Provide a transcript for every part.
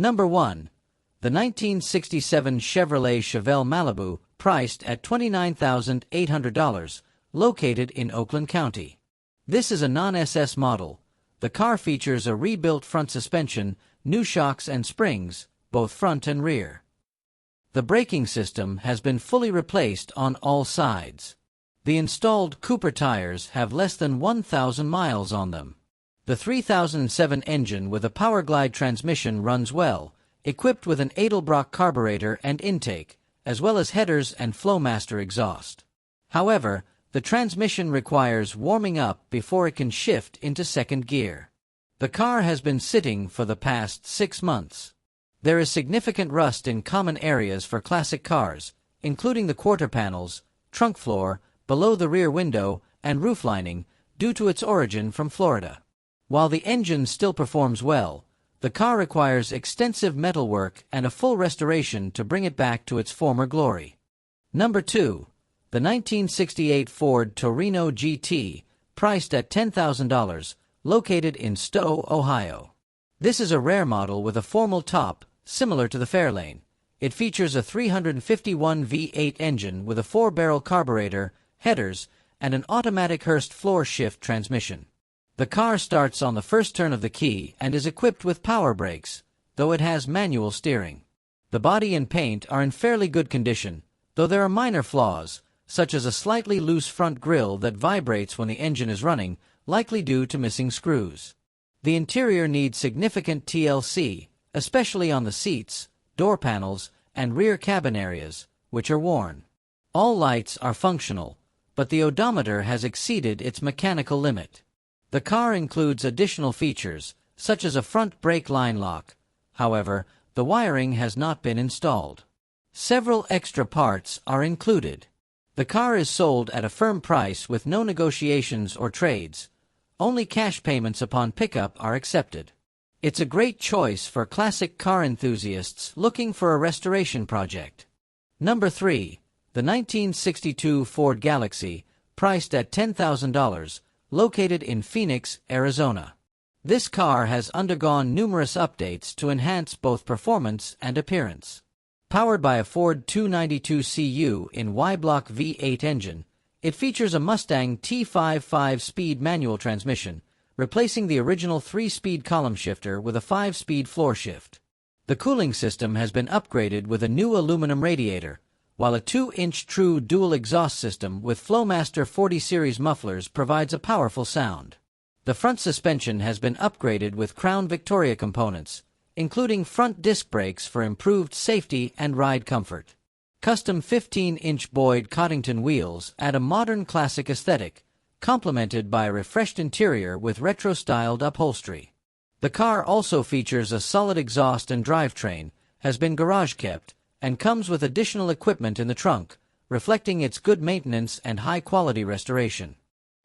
Number 1. The 1967 Chevrolet Chevelle Malibu, priced at $29,800, located in Oakland County. This is a non-SS model. The car features a rebuilt front suspension, new shocks and springs, both front and rear. The braking system has been fully replaced on all sides. The installed Cooper tires have less than 1,000 miles on them. The 3007 engine with a Powerglide transmission runs well, equipped with an Edelbrock carburetor and intake, as well as headers and Flowmaster exhaust. However, the transmission requires warming up before it can shift into second gear. The car has been sitting for the past 6 months. There is significant rust in common areas for classic cars, including the quarter panels, trunk floor, below the rear window, and roof lining, due to its origin from Florida. While the engine still performs well, the car requires extensive metalwork and a full restoration to bring it back to its former glory. Number 2. The 1968 Ford Torino GT, priced at $10,000, located in Stow, Ohio. This is a rare model with a formal top, similar to the Fairlane. It features a 351 V8 engine with a 4-barrel carburetor, headers, and an automatic Hurst floor shift transmission. The car starts on the first turn of the key and is equipped with power brakes, though it has manual steering. The body and paint are in fairly good condition, though there are minor flaws, such as a slightly loose front grille that vibrates when the engine is running, likely due to missing screws. The interior needs significant TLC, especially on the seats, door panels, and rear cabin areas, which are worn. All lights are functional, but the odometer has exceeded its mechanical limit. The car includes additional features, such as a front brake line lock. However, the wiring has not been installed. Several extra parts are included. The car is sold at a firm price with no negotiations or trades. Only cash payments upon pickup are accepted. It's a great choice for classic car enthusiasts looking for a restoration project. Number 3. The 1962 Ford Galaxy, priced at $10,000, located in Phoenix, Arizona. This car has undergone numerous updates to enhance both performance and appearance. Powered by a Ford 292 in Y-Block V8 engine, it features a Mustang T5 5-speed manual transmission, replacing the original 3-speed column shifter with a 5-speed floor shift. The cooling system has been upgraded with a new aluminum radiator, while a 2-inch true dual exhaust system with Flowmaster 40 series mufflers provides a powerful sound. The front suspension has been upgraded with Crown Victoria components, including front disc brakes for improved safety and ride comfort. Custom 15-inch Boyd Coddington wheels add a modern classic aesthetic, complemented by a refreshed interior with retro-styled upholstery. The car also features a solid exhaust and drivetrain, has been garage-kept, and comes with additional equipment in the trunk, reflecting its good maintenance and high-quality restoration.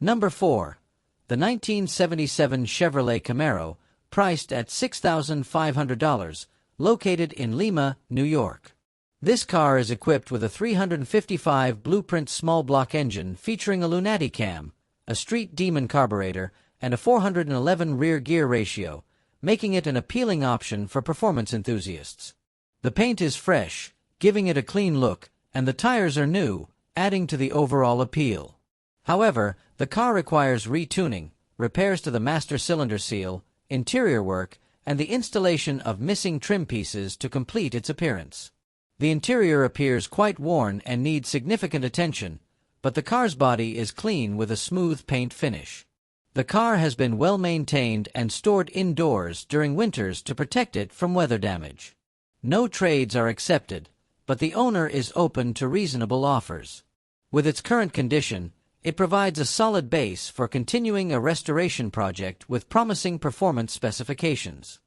Number 4. The 1977 Chevrolet Camaro, priced at $6,500, located in Lima, New York. This car is equipped with a 355 Blueprint small-block engine featuring a Lunati cam, a Street Demon carburetor, and a 411 rear-gear ratio, making it an appealing option for performance enthusiasts. The paint is fresh, giving it a clean look, and the tires are new, adding to the overall appeal. However, the car requires retuning, repairs to the master cylinder seal, interior work, and the installation of missing trim pieces to complete its appearance. The interior appears quite worn and needs significant attention, but the car's body is clean with a smooth paint finish. The car has been well maintained and stored indoors during winters to protect it from weather damage. No trades are accepted, but the owner is open to reasonable offers. With its current condition, it provides a solid base for continuing a restoration project with promising performance specifications.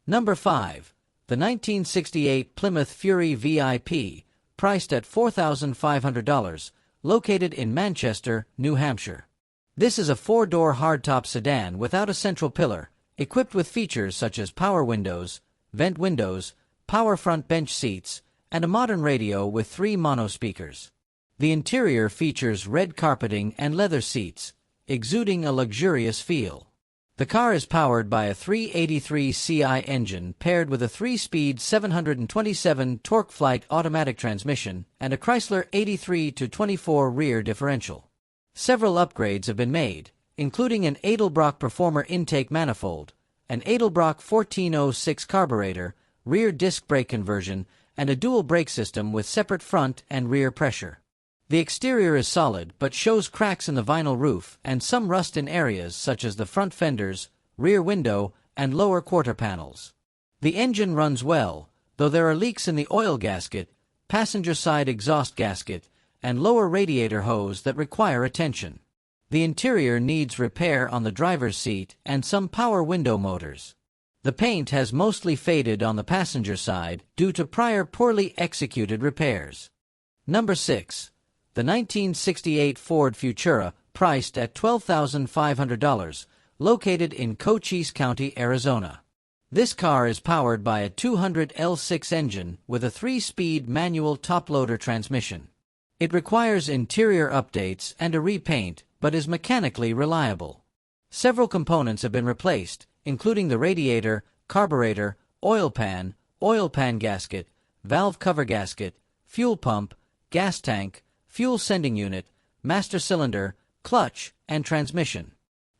Number 5. The 1968 Plymouth Fury VIP, priced at $4,500, located in Manchester, New Hampshire. This is a 4-door hardtop sedan without a central pillar, equipped with features such as power windows, vent windows, power front bench seats, and a modern radio with 3 mono speakers. The interior features red carpeting and leather seats, exuding a luxurious feel. The car is powered by a 383 Ci engine paired with a 3-speed 727 TorqueFlite automatic transmission and a Chrysler 83-24 rear differential. Several upgrades have been made, including an Edelbrock Performer intake manifold, an Edelbrock 1406 carburetor, rear disc brake conversion, and a dual brake system with separate front and rear pressure. The exterior is solid but shows cracks in the vinyl roof and some rust in areas such as the front fenders, rear window, and lower quarter panels. The engine runs well, though there are leaks in the oil gasket, passenger side exhaust gasket, and lower radiator hose that require attention. The interior needs repair on the driver's seat and some power window motors. The paint has mostly faded on the passenger side due to prior poorly executed repairs. Number 6. The 1968 Ford Futura, priced at $12,500, located in Cochise County, Arizona. This car is powered by a 200 L6 engine with a 3-speed manual top-loader transmission. It requires interior updates and a repaint, but is mechanically reliable. Several components have been replaced, including the radiator, carburetor, oil pan gasket, valve cover gasket, fuel pump, gas tank, fuel sending unit, master cylinder, clutch, and transmission.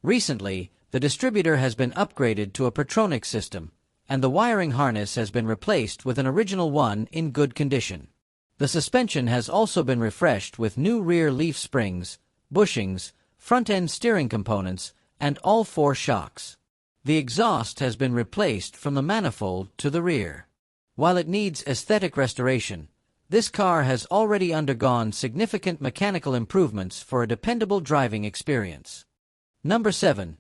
Recently, the distributor has been upgraded to a Pertronic system, and the wiring harness has been replaced with an original one in good condition. The suspension has also been refreshed with new rear leaf springs, bushings, front-end steering components, and all 4 shocks. The exhaust has been replaced from the manifold to the rear. While it needs aesthetic restoration, this car has already undergone significant mechanical improvements for a dependable driving experience. Number 7.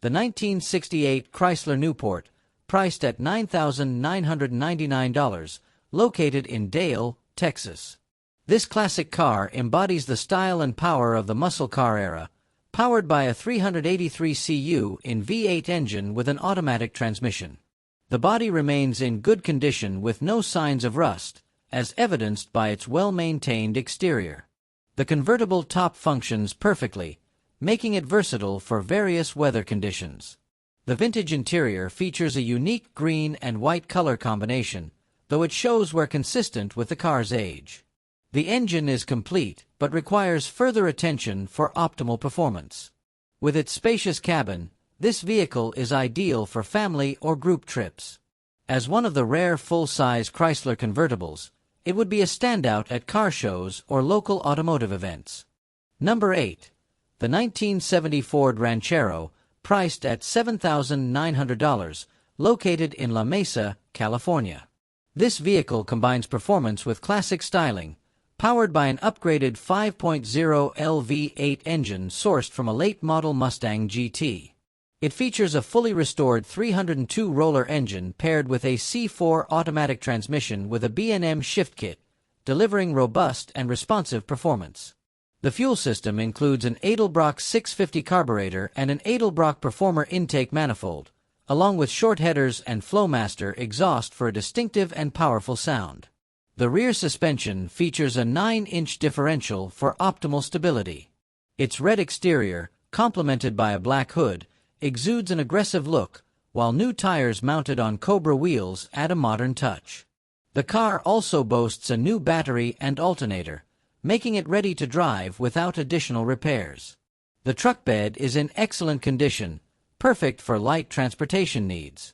The 1968 Chrysler Newport, priced at $9,999, located in Dale, Texas. This classic car embodies the style and power of the muscle car era, powered by a 383 cu in V8 engine with an automatic transmission. The body remains in good condition with no signs of rust, as evidenced by its well-maintained exterior. The convertible top functions perfectly, making it versatile for various weather conditions. The vintage interior features a unique green and white color combination, though it shows wear consistent with the car's age. The engine is complete, but requires further attention for optimal performance. With its spacious cabin, this vehicle is ideal for family or group trips. As one of the rare full-size Chrysler convertibles, it would be a standout at car shows or local automotive events. Number 8. The 1970 Ford Ranchero, priced at $7,900, located in La Mesa, California. This vehicle combines performance with classic styling, powered by an upgraded 5.0 LV8 engine sourced from a late-model Mustang GT. It features a fully restored 302-roller engine paired with a C4 automatic transmission with a B&M shift kit, delivering robust and responsive performance. The fuel system includes an Edelbrock 650 carburetor and an Edelbrock Performer intake manifold, along with short headers and Flowmaster exhaust for a distinctive and powerful sound. The rear suspension features a 9-inch differential for optimal stability. Its red exterior, complemented by a black hood, exudes an aggressive look, while new tires mounted on Cobra wheels add a modern touch. The car also boasts a new battery and alternator, making it ready to drive without additional repairs. The truck bed is in excellent condition, perfect for light transportation needs.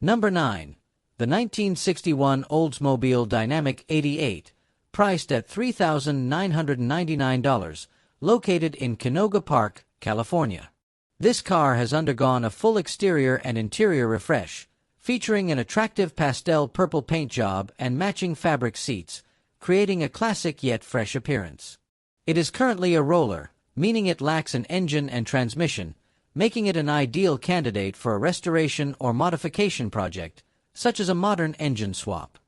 Number 9. The 1961 Oldsmobile Dynamic 88, priced at $3,999, located in Canoga Park, California. This car has undergone a full exterior and interior refresh, featuring an attractive pastel purple paint job and matching fabric seats, creating a classic yet fresh appearance. It is currently a roller, meaning it lacks an engine and transmission, making it an ideal candidate for a restoration or modification project, such as a modern engine swap.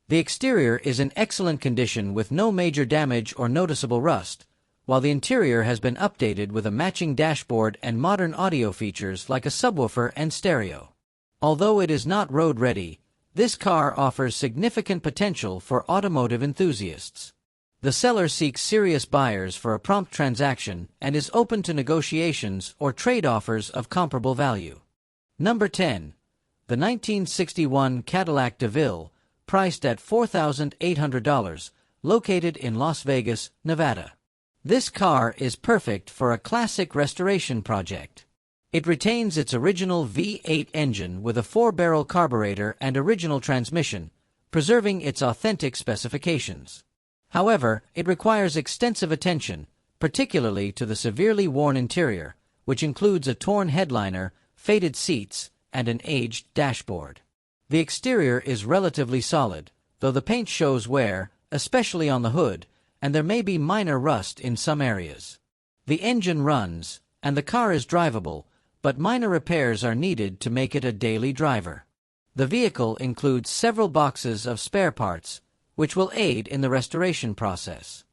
The exterior is in excellent condition with no major damage or noticeable rust, while the interior has been updated with a matching dashboard and modern audio features like a subwoofer and stereo. Although it is not road-ready, this car offers significant potential for automotive enthusiasts. The seller seeks serious buyers for a prompt transaction and is open to negotiations or trade offers of comparable value. Number 10. The 1961 Cadillac DeVille, priced at $4,800, located in Las Vegas, Nevada. This car is perfect for a classic restoration project. It retains its original V8 engine with a 4-barrel carburetor and original transmission, preserving its authentic specifications. However, it requires extensive attention, particularly to the severely worn interior, which includes a torn headliner, faded seats, and an aged dashboard. The exterior is relatively solid, though the paint shows wear, especially on the hood, and there may be minor rust in some areas. The engine runs, and the car is drivable, but minor repairs are needed to make it a daily driver. The vehicle includes several boxes of spare parts, which will aid in the restoration process.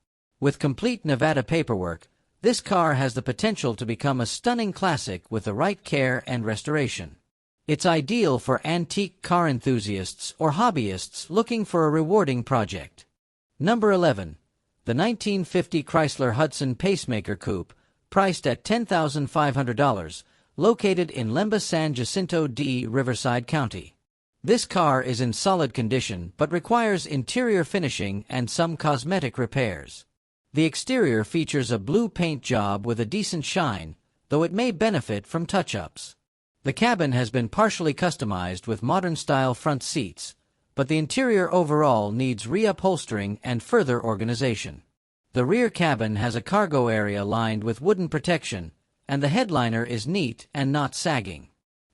With complete Nevada paperwork, this car has the potential to become a stunning classic with the right care and restoration. It's ideal for antique car enthusiasts or hobbyists looking for a rewarding project. Number 11. The 1950 Chrysler Hudson Pacemaker Coupe, priced at $10,500, located in Lembah San Jacinto D. Riverside County. This car is in solid condition but requires interior finishing and some cosmetic repairs. The exterior features a blue paint job with a decent shine, though it may benefit from touch-ups. The cabin has been partially customized with modern-style front seats, but the interior overall needs reupholstering and further organization. The rear cabin has a cargo area lined with wooden protection, and the headliner is neat and not sagging.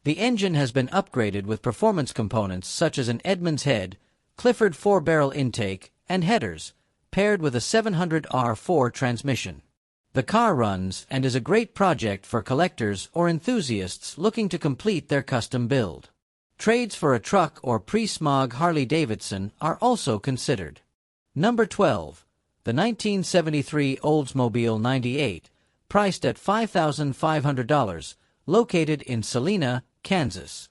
The engine has been upgraded with performance components such as an Edmunds head, Clifford 4-barrel intake, and headers, paired with a 700R4 transmission. The car runs and is a great project for collectors or enthusiasts looking to complete their custom build. Trades for a truck or pre-smog Harley-Davidson are also considered. Number 12. The 1973 Oldsmobile 98, priced at $5,500, located in Salina, Kansas.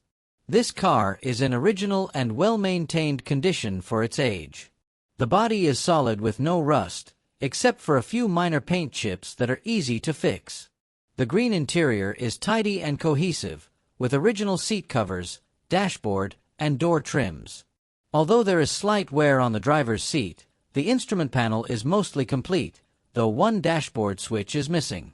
This car is in original and well-maintained condition for its age. The body is solid with no rust, except for a few minor paint chips that are easy to fix. The green interior is tidy and cohesive, with original seat covers, dashboard, and door trims. Although there is slight wear on the driver's seat, the instrument panel is mostly complete, though one dashboard switch is missing.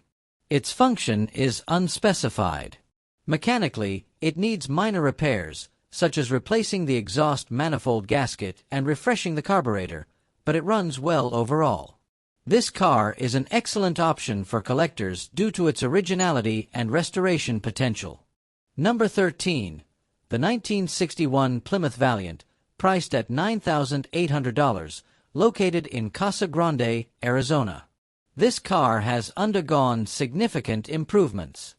Its function is unspecified. Mechanically, it needs minor repairs, such as replacing the exhaust manifold gasket and refreshing the carburetor, but it runs well overall. This car is an excellent option for collectors due to its originality and restoration potential. Number 13. The 1961 Plymouth Valiant, priced at $9,800, located in Casa Grande, Arizona. This car has undergone significant improvements.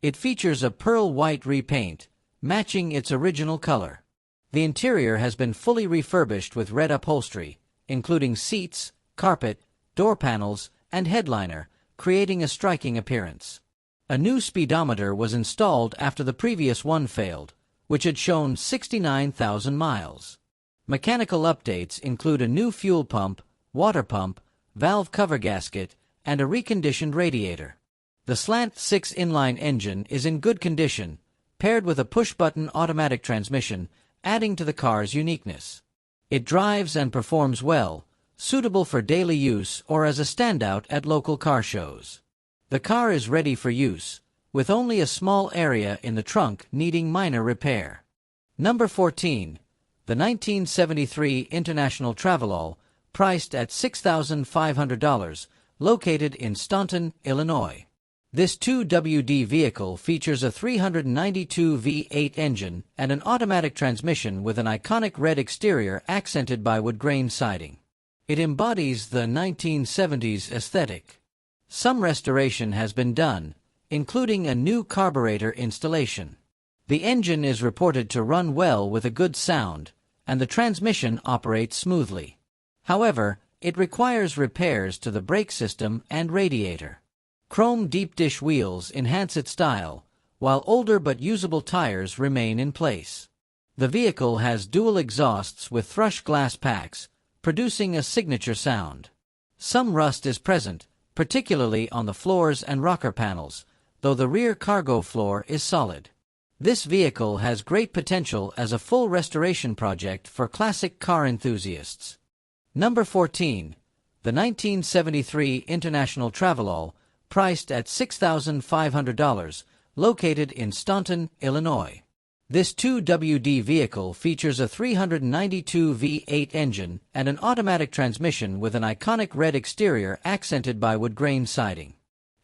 It features a pearl white repaint, matching its original color. The interior has been fully refurbished with red upholstery, including seats, carpet, door panels, and headliner, creating a striking appearance. A new speedometer was installed after the previous one failed, which had shown 69,000 miles. Mechanical updates include a new fuel pump, water pump, valve cover gasket, and a reconditioned radiator. The slant 6 inline engine is in good condition, paired with a push-button automatic transmission, adding to the car's uniqueness. It drives and performs well, suitable for daily use or as a standout at local car shows. The car is ready for use, with only a small area in the trunk needing minor repair. Number 14. The 1973 International Travelall, priced at $6,500, located in Staunton, Illinois. This 2WD vehicle features a 392 V8 engine and an automatic transmission with an iconic red exterior accented by wood grain siding. It embodies the 1970s aesthetic. Some restoration has been done, including a new carburetor installation. The engine is reported to run well with a good sound, and the transmission operates smoothly. However, it requires repairs to the brake system and radiator. Chrome deep dish wheels enhance its style, while older but usable tires remain in place. The vehicle has dual exhausts with thrush glass packs, producing a signature sound. Some rust is present, particularly on the floors and rocker panels, though the rear cargo floor is solid. This vehicle has great potential as a full restoration project for classic car enthusiasts. Number 14. The 1973 International Travelall, priced at $6,500, located in Staunton, Illinois. This 2WD vehicle features a 392 V8 engine and an automatic transmission with an iconic red exterior accented by wood grain siding.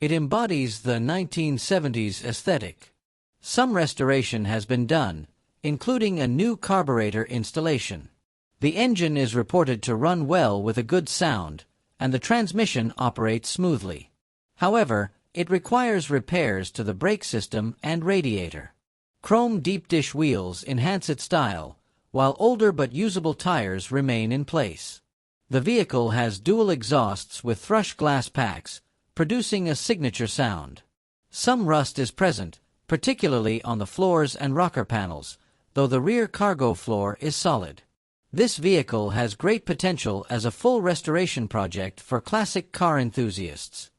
It embodies the 1970s aesthetic. Some restoration has been done, including a new carburetor installation. The engine is reported to run well with a good sound, and the transmission operates smoothly. However, it requires repairs to the brake system and radiator. Chrome deep dish wheels enhance its style, while older but usable tires remain in place. The vehicle has dual exhausts with thrush glass packs, producing a signature sound. Some rust is present, particularly on the floors and rocker panels, though the rear cargo floor is solid. This vehicle has great potential as a full restoration project for classic car enthusiasts.